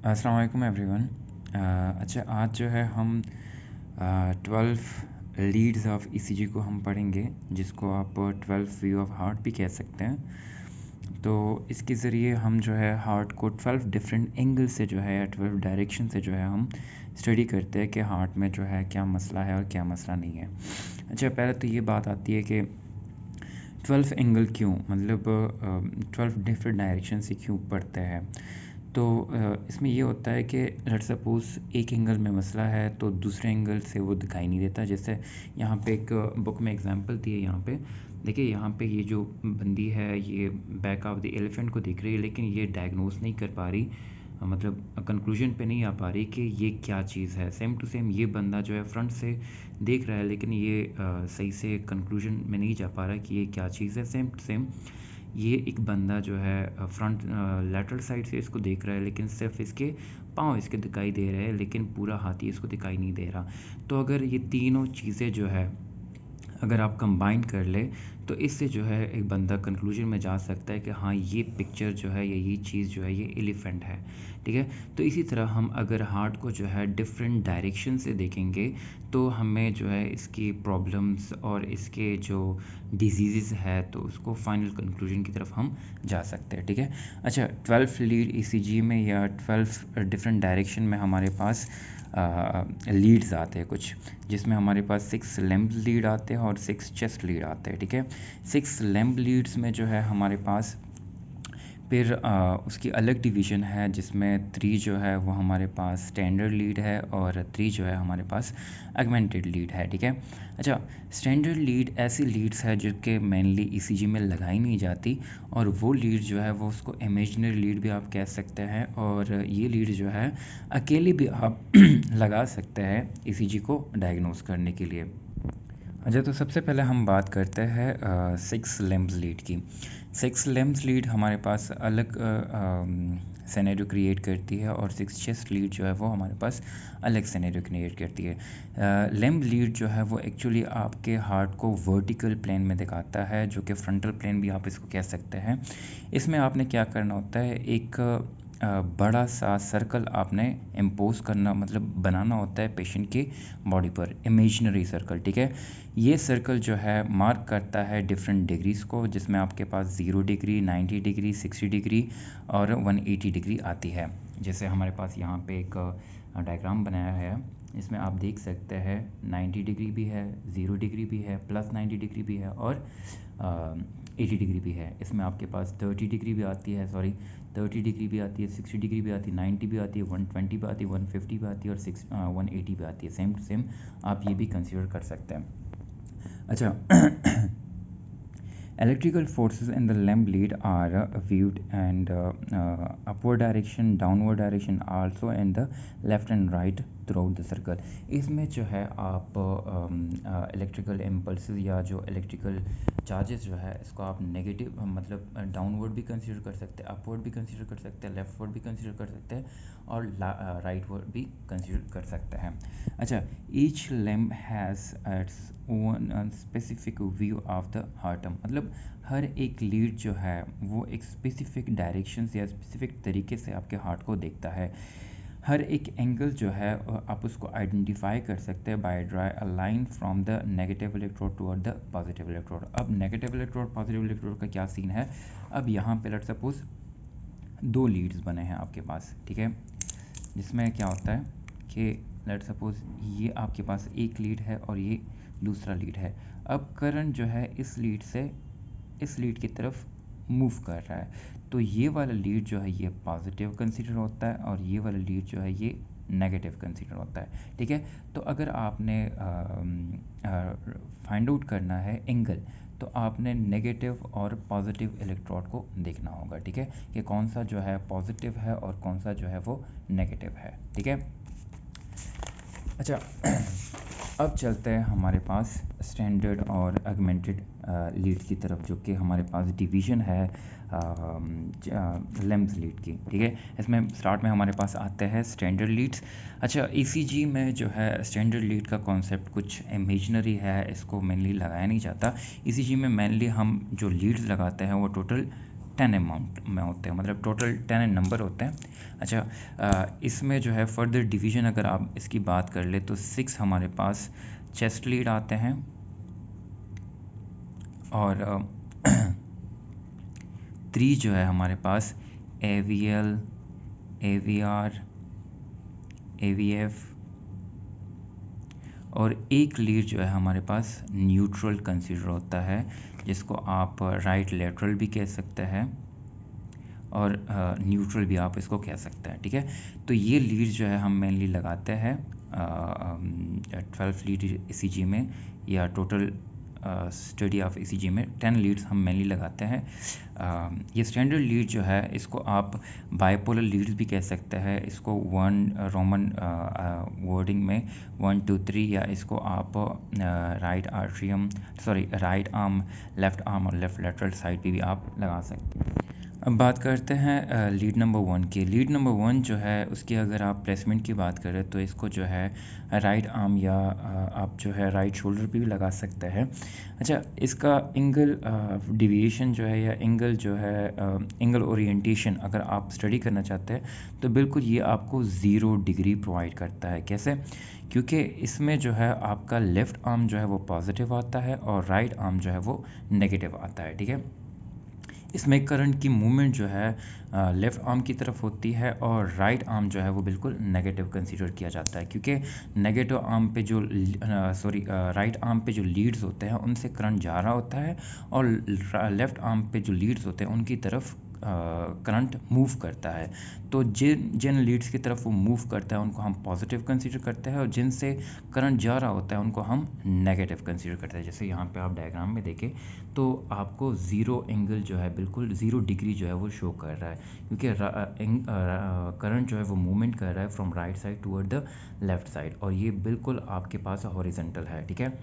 अस्सलाम वालेकुम एवरीवन। अच्छा, आज जो है हम 12 लीड्स ऑफ ईसीजी को हम पढ़ेंगे, जिसको आप 12 व्यू ऑफ हार्ट भी कह सकते हैं। तो इसके ज़रिए हम जो है हार्ट को 12 डिफरेंट एंगल से जो है या 12 डायरेक्शन से जो है हम स्टडी करते हैं कि हार्ट में जो है क्या मसला है और क्या मसला नहीं है। अच्छा, पहले तो ये बात आती है कि 12 एंगल क्यों, मतलब 12 डिफरेंट डायरेक्शन से क्यों पढ़ते हैं। तो इसमें ये होता है कि लेट्स सपोज़ एक एंगल में मसला है तो दूसरे एंगल से वो दिखाई नहीं देता। जैसे यहाँ पे एक बुक में एग्जांपल दी है। यहाँ पे देखिए, यहाँ पे ये जो बंदी है ये बैक ऑफ द एलिफेंट को देख रही है, लेकिन ये डायग्नोस नहीं कर पा रही, मतलब कंक्लूजन पे नहीं आ पा रही कि ये क्या चीज़ है। सेम टू सेम ये बंदा जो है फ्रंट से देख रहा है, लेकिन ये सही से कंक्लूजन में नहीं जा पा रहा कि ये क्या चीज़ है। सेम टू सेम ये एक बंदा जो है फ्रंट लेटरल साइड से इसको देख रहा है, लेकिन सिर्फ इसके पाँव इसके दिखाई दे रहे हैं, लेकिन पूरा हाथी इसको दिखाई नहीं दे रहा। तो अगर ये तीनों चीज़ें जो है अगर आप कंबाइन कर ले तो इससे जो है एक बंदा कंक्लूजन में जा सकता है कि हाँ, ये पिक्चर जो है या ये चीज़ जो है ये एलिफेंट है। ठीक है। तो इसी तरह हम अगर हार्ट को जो है डिफरेंट डायरेक्शन से देखेंगे तो हमें जो है इसकी प्रॉब्लम्स और इसके जो डिजीज़ है तो उसको फाइनल कंक्लूजन की तरफ हम जा सकते हैं। ठीक है। अच्छा, 12 लीड ईसीजी में या 12 डिफरेंट डायरेक्शन में हमारे पास लीड्स आते हैं कुछ, जिसमें हमारे पास 6 लेम्ब लीड आते हैं और 6 चेस्ट लीड आते हैं। ठीक है। 6 लेम्ब लीड्स में जो है हमारे पास फिर उसकी अलग डिवीज़न है, जिसमें 3 जो है वो हमारे पास स्टैंडर्ड लीड है और 3 जो है हमारे पास एगमेंटेड लीड है। ठीक है। अच्छा, स्टैंडर्ड लीड ऐसी लीड्स है जो कि मेनली ईसीजी में लगाई नहीं जाती, और वो लीड जो है वो उसको इमेजिनरी लीड भी आप कह सकते हैं, और ये लीड जो है अकेले भी आप लगा सकते हैं ईसीजी को डायग्नोस करने के लिए। अच्छा, तो सबसे पहले हम बात करते हैं 6 लेम्स लीड की। 6 लेम्स लीड हमारे पास अलग सिनेरियो क्रिएट करती है, और 6 चेस्ट लीड जो है वो हमारे पास अलग सिनेरियो क्रिएट करती है। लेम्ब लीड जो है वो एक्चुअली आपके हार्ट को वर्टिकल प्लेन में दिखाता है, जो कि फ्रंटल प्लेन भी आप इसको कह सकते हैं। इसमें आपने क्या करना होता है, एक बड़ा सा सर्कल आपने इम्पोज करना, मतलब बनाना होता है पेशेंट की बॉडी पर, इमेजिनरी सर्कल। ठीक है। ये सर्कल जो है मार्क करता है डिफरेंट डिग्रीज़ को, जिसमें आपके पास 0 डिग्री, 90 डिग्री, 60 डिग्री और 180 डिग्री आती है। जैसे हमारे पास यहाँ पे एक डायग्राम बनाया है, इसमें आप देख सकते हैं 90 डिग्री भी है, 0 डिग्री भी है, प्लस 90 डिग्री भी है और 80 डिग्री भी है। इसमें आपके पास 30 डिग्री भी आती है, सॉरी 30 डिग्री भी आती है, 60 डिग्री भी आती है, 90 भी आती है, 120 भी आती है, 150 भी आती है और 180 भी आती है। सेम टू सेम आप ये भी कंसिडर कर सकते हैं। अच्छा, electrical forces in the limb lead are viewed and upward direction, downward direction, also in the left and right throughout the circle। इसमें जो है आप इलेक्ट्रिकल इम्पल्सेस या जो इलेक्ट्रिकल चार्जेस जो है इसको आप नेगेटिव, मतलब डाउनवर्ड भी कंसीडर कर सकते हैं, अपवर्ड भी कंसीडर कर सकते हैं, लेफ्टवर्ड भी कंसीडर कर सकते हैं और राइटवर्ड भी कंसीडर कर सकते हैं। अच्छा, each limb has its own specific view of the heart, मतलब हर एक लीड जो है वो एक स्पेसिफिक डायरेक्शन या स्पेसिफिक तरीके से आपके हार्ट को देखता है। हर एक एंगल जो है आप उसको आइडेंटिफाई कर सकते हैं by dry a line from the negative electrode toward the positive electrode. अब नेगेटिव इलेक्ट्रोड पॉजिटिव इलेक्ट्रोड का क्या सीन है, अब यहाँ पे लेट्स सपोज 2 लीड्स बने हैं आपके पास। ठीक है। जिसमें क्या होता है कि लेट्स सपोज ये आपके पास एक लीड है और ये दूसरा लीड है। अब करंट जो है इस लीड से इस लीड की तरफ मूव कर रहा है, तो ये वाला लीड जो है ये पॉजिटिव कंसीडर होता है और ये वाला लीड जो है ये नेगेटिव कंसीडर होता है। ठीक है। तो अगर आपने फाइंड आउट करना है एंगल, तो आपने नेगेटिव और पॉजिटिव इलेक्ट्रोड को देखना होगा। ठीक है, कि कौन सा जो है पॉजिटिव है और कौन सा जो है वो नेगेटिव है। ठीक है। अच्छा, अब चलते हैं हमारे पास स्टैंडर्ड और अगमेंटेड लीड की तरफ, जो कि हमारे पास डिवीज़न है लेम्स लीड की। ठीक है। इसमें स्टार्ट में हमारे पास आते हैं स्टैंडर्ड लीड्स। अच्छा, ईसीजी में जो है स्टैंडर्ड लीड का कॉन्सेप्ट कुछ इमेजिनरी है, इसको मेनली लगाया नहीं जाता। ईसीजी में मेनली हम जो लीड्स लगाते हैं वो टोटल 10 अमाउंट में होते हैं, मतलब टोटल 10 नंबर होते हैं। अच्छा, इसमें जो है फर्दर डिवीजन अगर आप इसकी बात कर ले तो 6 हमारे पास चेस्ट लीड आते हैं, और 3 जो है हमारे पास AVL, AVR, AVF, और एक लीड जो है हमारे पास न्यूट्रल कंसीडर होता है, जिसको आप राइट लेटरल भी कह सकते हैं और न्यूट्रल भी आप इसको कह सकते हैं, ठीक है। तो ये लीड जो है हम मेनली लगाते हैं 12 लीड ECG में, या टोटल स्टडी ऑफ ECG में 10 लीड्स हम मेनली लगाते हैं। ये स्टैंडर्ड लीड जो है इसको आप बाइपोलर लीड्स भी कह सकते हैं, इसको रोमन वर्डिंग में 1 2 3, या इसको आप राइट आर्म, लेफ्ट आर्म और लेफ्ट लेटरल साइड पे भी आप लगा सकते हैं। अब बात करते हैं लीड नंबर 1 की। लीड नंबर 1 जो है उसकी अगर आप प्लेसमेंट की बात करें तो इसको जो है राइट आर्म या आप जो है राइट शोल्डर पे भी लगा सकते हैं। अच्छा, इसका एंगल डिविएशन जो है या एंगल जो है एंगल ओरिएंटेशन अगर आप स्टडी करना चाहते हैं तो बिल्कुल ये आपको 0 डिग्री प्रोवाइड करता है। कैसे? क्योंकि इसमें जो है आपका लेफ़्ट आर्म जो है वो पॉजिटिव आता है और राइट आर्म जो है वो नेगेटिव आता है, ठीक है। इसमें करंट की मूवमेंट जो है लेफ़्ट आर्म की तरफ होती है और राइट आर्म जो है वो बिल्कुल नेगेटिव कंसीडर किया जाता है, क्योंकि नेगेटिव आर्म पे जो राइट आर्म पे जो लीड्स होते हैं उनसे करंट जा रहा होता है, और लेफ़्ट आर्म पे जो लीड्स होते हैं उनकी तरफ करंट मूव करता है। तो जिन लीड्स की तरफ वो मूव करता है उनको हम पॉजिटिव कंसीडर करते हैं, और जिनसे करंट जा रहा होता है उनको हम नेगेटिव कंसीडर करते हैं। जैसे यहाँ पे आप डायग्राम में देखें तो आपको 0 एंगल जो है बिल्कुल 0 डिग्री जो है वो शो कर रहा है, क्योंकि करंट जो है वो मूवमेंट कर रहा है from right side toward the left side, और ये बिल्कुल आपके पास हॉरिजॉन्टल है, ठीक है।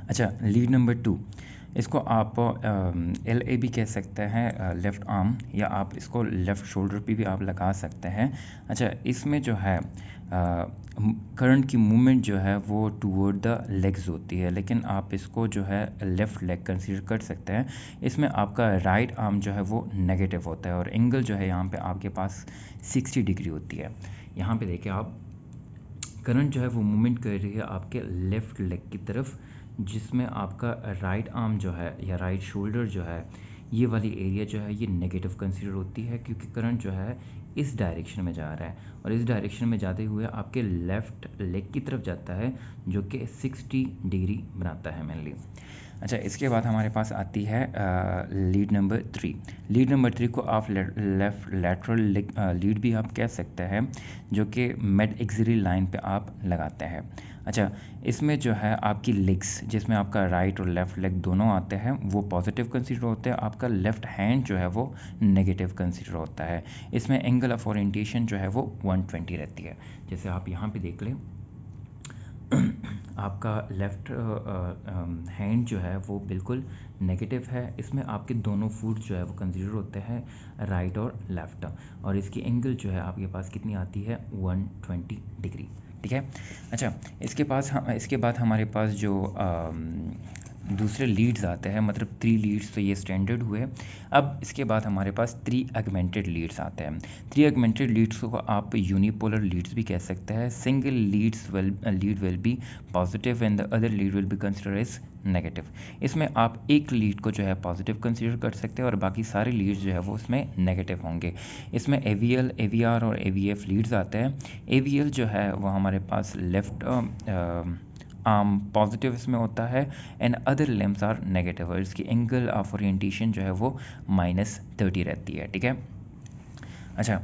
अच्छा, लीड नंबर 2, इसको आप LA भी कह सकते हैं, लेफ़्ट आर्म, या आप इसको लेफ़्ट शोल्डर पे भी आप लगा सकते हैं। अच्छा, इसमें जो है करंट की मूवमेंट जो है वो टूवर्ड द लेग्स होती है, लेकिन आप इसको जो है लेफ़्ट लेग कंसीडर कर सकते हैं। इसमें आपका राइट आर्म जो है वो नेगेटिव होता है, और एंगल जो है यहाँ पे आपके पास 60 डिग्री होती है। यहाँ पे देखिए आप, करंट जो है वो मूवमेंट कर रही है आपके लेफ़्ट लेग की तरफ, जिसमें आपका राइट आर्म जो है या राइट शोल्डर जो है, ये वाली एरिया जो है ये नेगेटिव कंसीडर होती है, क्योंकि करंट जो है इस डायरेक्शन में जा रहा है, और इस डायरेक्शन में जाते हुए आपके लेफ़्ट लेग की तरफ जाता है, जो कि 60 डिग्री बनाता है मेनली। अच्छा, इसके बाद हमारे पास आती है लीड नंबर 3। लीड नंबर 3 को आप लेफ़्ट लेटरल लीड भी आप कह सकते हैं, जो कि मिड एक्सिलरी लाइन पे आप लगाते हैं। अच्छा, इसमें जो है आपकी लेग्स, जिसमें आपका राइट और लेफ़्ट लेग दोनों आते हैं, वो पॉजिटिव कंसीडर होते हैं। आपका लेफ़्ट हैंड जो है वो नेगेटिव कंसीडर होता है। इसमें एंगल ऑफ ओरिएंटेशन जो है वो 120 रहती है। जैसे आप यहाँ पे देख लें, आपका लेफ़्ट हैंड जो है वो बिल्कुल नेगेटिव है। इसमें आपके दोनों फुट जो है वो कंसीडर होते हैं, राइट और लेफ़्ट, और इसकी एंगल जो है आपके पास कितनी आती है, 120 डिग्री, ठीक है। अच्छा, इसके बाद हमारे पास जो दूसरे लीड्स आते हैं, मतलब 3 लीड्स तो ये स्टैंडर्ड हुए। अब इसके बाद हमारे पास 3 एगमेंटेड लीड्स आते हैं। 3 एगमेंटेड लीड्स को आप यूनिपोलर लीड्स भी कह सकते हैं। Single lead will be positive and the other lead will be consider as negative. इसमें आप एक लीड को जो है पॉजिटिव कंसीडर कर सकते हैं और बाकी सारे लीड्स जो है वो उसमें नेगेटिव होंगे। इसमें AVL, AVR और AVF लीड्स आते हैं। AVL जो है वो हमारे पास लेफ़्ट आर्म पॉजिटिव इसमें होता है and other limbs are negative, और इसकी एंगल ऑफ ओरिएंटेशन जो है वो -30 रहती है, ठीक है। अच्छा,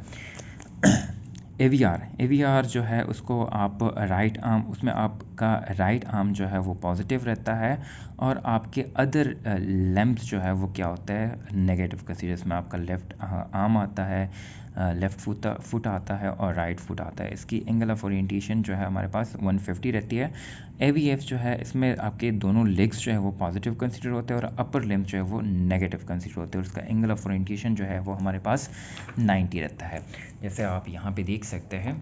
AVR जो है उसको आप राइट आर्म, उसमें आपका राइट आर्म जो है वो पॉजिटिव रहता है, और आपके अदर लिम्स जो है वो क्या होता है, नेगेटिव कंसीडर। इसमें आपका लेफ़्ट आर्म आता है, लेफ़्ट फुट आता है और राइट फुट आता है। इसकी एंगल ऑफ ओरिएंटेशन जो है हमारे पास 150 रहती है। AVF जो है इसमें आपके दोनों लेग्स जो है वो पॉजिटिव कंसीडर होते हैं और अपर लिम्स जो है वो नेगेटिव कंसीडर होते हैं, और उसका एंगल ऑफ ओरिएंटेशन जो है वो हमारे पास 90 रहता है। जैसे आप यहाँ पे देख सकते हैं,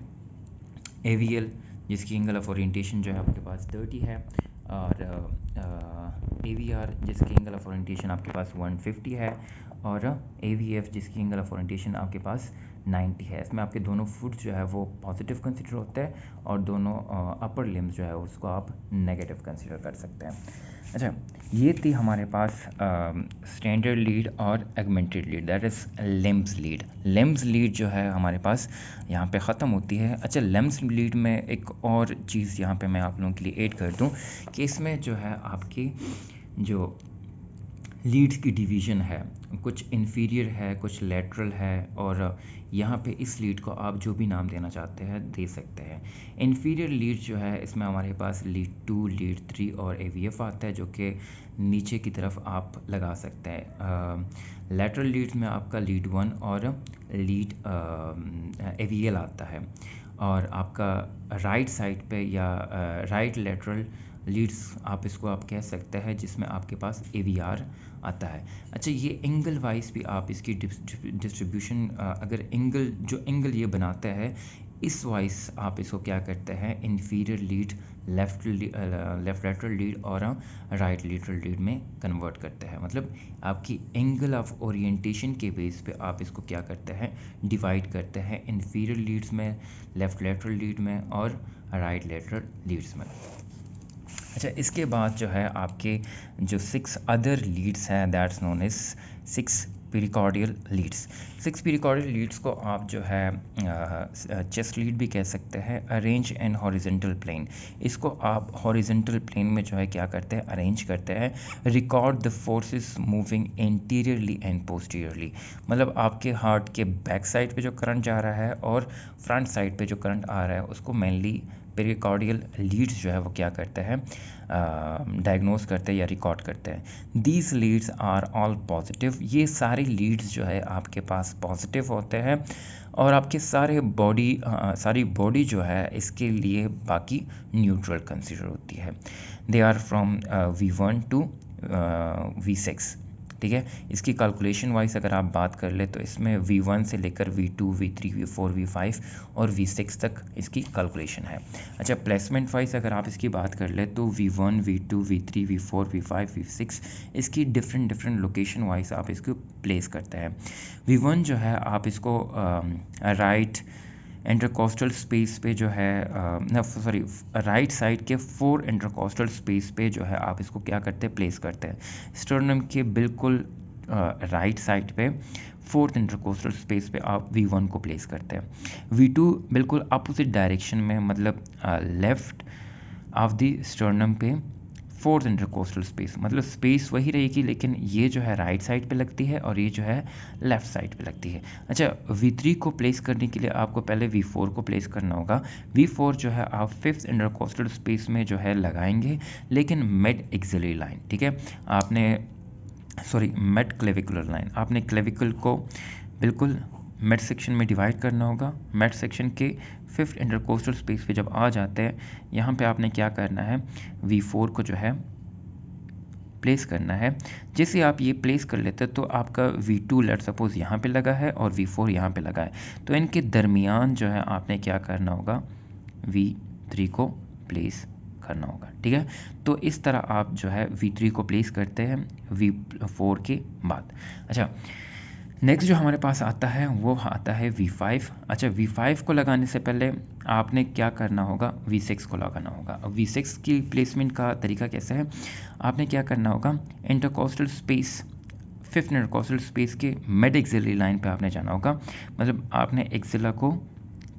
AVL जिसकी एंगल ऑफ ओरिएंटेशन जो है आपके पास 30 है, और AVR जिसकी एंगल ऑफ ओरिएंटेशन आपके पास 150 है, और AVF जिसकी एंगल ऑफ ओरिएंटेशन आपके पास 90 है। इसमें आपके दोनों फुट जो है वो पॉजिटिव कंसिडर होता है, और दोनों अपर लिम्स जो है उसको आप नेगेटिव कंसिडर कर सकते हैं। अच्छा, ये थी हमारे पास स्टैंडर्ड लीड और augmented lead, that is limbs lead. Limbs lead जो है हमारे पास यहाँ पे ख़त्म होती है। अच्छा, लिम्स लीड में एक और चीज़ यहाँ पे मैं आप लोगों के लिए ऐड कर दूँ कि इसमें जो है आपकी जो लीड्स की डिवीज़न है, कुछ इन्फीरियर है, कुछ लेटरल है, और यहाँ पे इस लीड को आप जो भी नाम देना चाहते हैं दे सकते हैं। इन्फीरियर लीड जो है इसमें हमारे पास लीड 2, लीड 3 और AVF आता है, जो कि नीचे की तरफ आप लगा सकते हैं। लेटरल लीड्स में आपका लीड 1 और लीड AVL आता है, और आपका राइट साइड पे या राइट लेटरल लीड्स आप इसको आप कह सकते हैं, जिसमें आपके पास AVR आता है। अच्छा, ये एंगल वाइज भी आप इसकी डिस्ट्रीब्यूशन अगर एंगल ये बनाता है, इस वाइज आप इसको क्या करते हैं, inferior lead left lateral lead और राइट लेटरल लीड में कन्वर्ट करते हैं। मतलब आपकी एंगल ऑफ ओरिएंटेशन के बेस पे आप इसको क्या करते हैं, डिवाइड करते हैं इन्फीरियर लीड्स में, लेफ्ट लेटरल लीड में और राइट लेटरल लीड्स में। अच्छा, इसके बाद जो है आपके जो 6 अदर लीड्स हैं, that's known as 6 pericardial leads. 6 pericardial leads को आप जो है चेस्ट लीड भी कह सकते हैं, अरेंज एंड हॉरिजेंटल प्लेन। इसको आप हॉरिजेंटल प्लेन में जो है क्या करते हैं, अरेंज करते हैं। Record the forces moving interiorly and posteriorly, मतलब आपके हार्ट के बैक साइड पे जो करंट जा रहा है और फ्रंट साइड पे जो करंट आ रहा है उसको मेनली पेरिकार्डियल लीड्स जो है वो क्या करते हैं, डायग्नोज करते हैं या रिकॉर्ड करते हैं। These leads are all positive, ये सारे लीड्स जो है आपके पास पॉजिटिव होते हैं, और आपके सारी बॉडी जो है इसके लिए बाकी न्यूट्रल कंसिडर होती है। They are from V1 to V6, ठीक है। इसकी कैलकुलेशन वाइज अगर आप बात कर ले तो इसमें V1 से लेकर V2, V3, V4, V5 और V6 तक इसकी कैलकुलेशन है। अच्छा, प्लेसमेंट वाइज अगर आप इसकी बात कर ले तो V1, V2, V3, V4, V5, V6 इसकी डिफरेंट लोकेशन वाइज आप इसको प्लेस करते हैं। V1 जो है आप इसको राइट इंटरकोस्टल स्पेस पे जो है राइट साइड के 4 इंटरकोस्टल स्पेस पे जो है आप इसको क्या करते हैं, प्लेस करते हैं। स्टर्नम के बिल्कुल राइट साइड पे 4th इंटरकोस्टल स्पेस पे आप V1 को प्लेस करते हैं। V2 बिल्कुल अपोजिट डायरेक्शन में, मतलब लेफ्ट ऑफ द स्टर्नम पे 4th इंटरकोस्टल स्पेस, मतलब स्पेस वही रहेगी, लेकिन ये जो है राइट साइड पे लगती है और ये जो है लेफ्ट साइड पे लगती है। अच्छा, V3 को प्लेस करने के लिए आपको पहले V4 को प्लेस करना होगा। V4 जो है आप 5th इंटरकोस्टल स्पेस में जो है लगाएंगे, लेकिन मिड एक्सिलरी लाइन, ठीक है, मिड क्लेविकुलर लाइन, आपने क्लेविकल को बिल्कुल मिड सेक्शन में डिवाइड करना होगा। मिड सेक्शन के 5th इंटरकोस्टल स्पेस पे जब आ जाते हैं, यहाँ पे आपने क्या करना है, V4 को जो है प्लेस करना है। जैसे आप ये प्लेस कर लेते हैं तो आपका V2 लेट सपोज यहाँ पे लगा है और V4 यहाँ पे लगा है, तो इनके दरमियान जो है आपने क्या करना होगा, V3 को प्लेस करना होगा, ठीक है। तो इस तरह आप जो है V3 को प्लेस करते हैं V4 के बाद। अच्छा, नेक्स्ट जो हमारे पास आता है वो आता है V5। अच्छा, V5 को लगाने से पहले आपने क्या करना होगा, V6 को लगाना होगा। अब V6 की प्लेसमेंट का तरीका कैसे है, आपने क्या करना होगा, intercostal space 5th intercostal space के मिड एक्सिलरी लाइन पे आपने जाना होगा। मतलब आपने एक्सिला को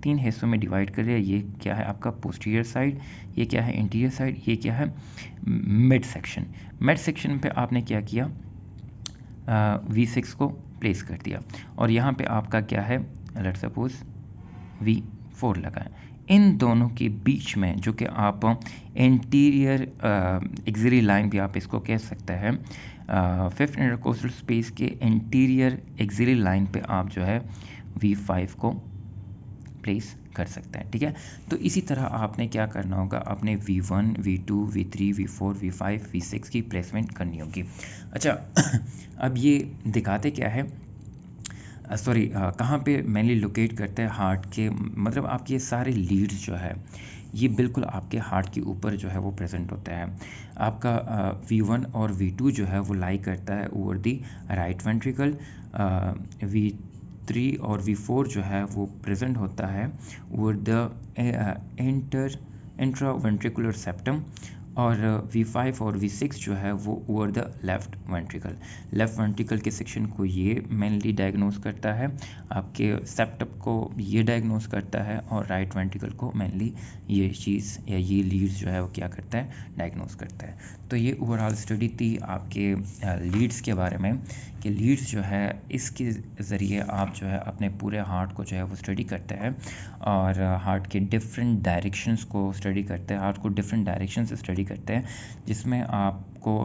3 हिस्सों में डिवाइड कर दिया। ये क्या है आपका पोस्टीरियर साइड, ये क्या है इंटीरियर साइड, ये क्या है मिड सेक्शन। मिड सेक्शन पे आपने क्या किया, V6 को प्लेस कर दिया, और यहाँ पे आपका क्या है, लेट सपोज V4 लगाएं। इन दोनों के बीच में जो कि आप इंटीरियर एक्सिलरी लाइन भी आप इसको कह सकते हैं, 5th इंटरकोस्टल स्पेस के इंटीरियर एक्सिलरी लाइन पे आप जो है V5 को प्लेस कर सकते हैं, ठीक है। तो इसी तरह आपने क्या करना होगा, अपने V1, V2, V3, V4, V5, V6 की प्लेसमेंट करनी होगी। अच्छा अब ये दिखाते क्या है, सॉरी कहाँ पे मेनली लोकेट करता है हार्ट के, मतलब आपके सारे लीड्स जो है ये बिल्कुल आपके हार्ट के ऊपर जो है वो प्रेजेंट होता है। आपका V1 और V2 जो है वो लाई करता है over the right ventricle, V3 और V4 जो है वो प्रेजेंट होता है over the intra ventricular septum, और V5 और V6 जो है वो over the left ventricle. Left ventricle के सेक्शन को ये मेनली डायग्नोस करता है, आपके सेप्टम को ये डायग्नोस करता है, और राइट वेंट्रिकल को मेनली ये चीज़ या ये लीड्स जो है वो क्या करता है, डायग्नोस करता है। तो ये ओवरऑल स्टडी थी आपके लीड्स के बारे में, कि लीड्स जो है इसके ज़रिए आप जो है अपने पूरे हार्ट को जो है वो स्टडी करते हैं, और हार्ट के डिफरेंट डायरेक्शंस को स्टडी करते हैं, हार्ट को डिफरेंट डायरेक्शन से स्टडी करते हैं, जिसमें आपको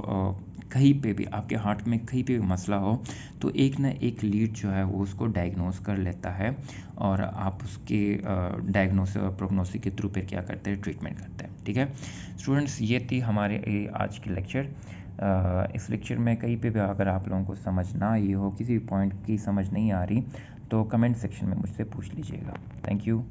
कहीं पे भी आपके हार्ट में कहीं पे भी मसला हो तो एक ना एक लीड जो है वो उसको डायग्नोस कर लेता है, और आप उसके डायग्नोसिस और प्रोग्नोसिस के थ्रू फिर क्या करते हैं, ट्रीटमेंट करते हैं। ठीक है स्टूडेंट्स, ये थी हमारे आज की लेक्चर। इस लेक्चर में कहीं पे भी अगर आप लोगों को समझ ना आई हो, किसी भी पॉइंट की समझ नहीं आ रही, तो कमेंट सेक्शन में मुझसे पूछ लीजिएगा। Thank you.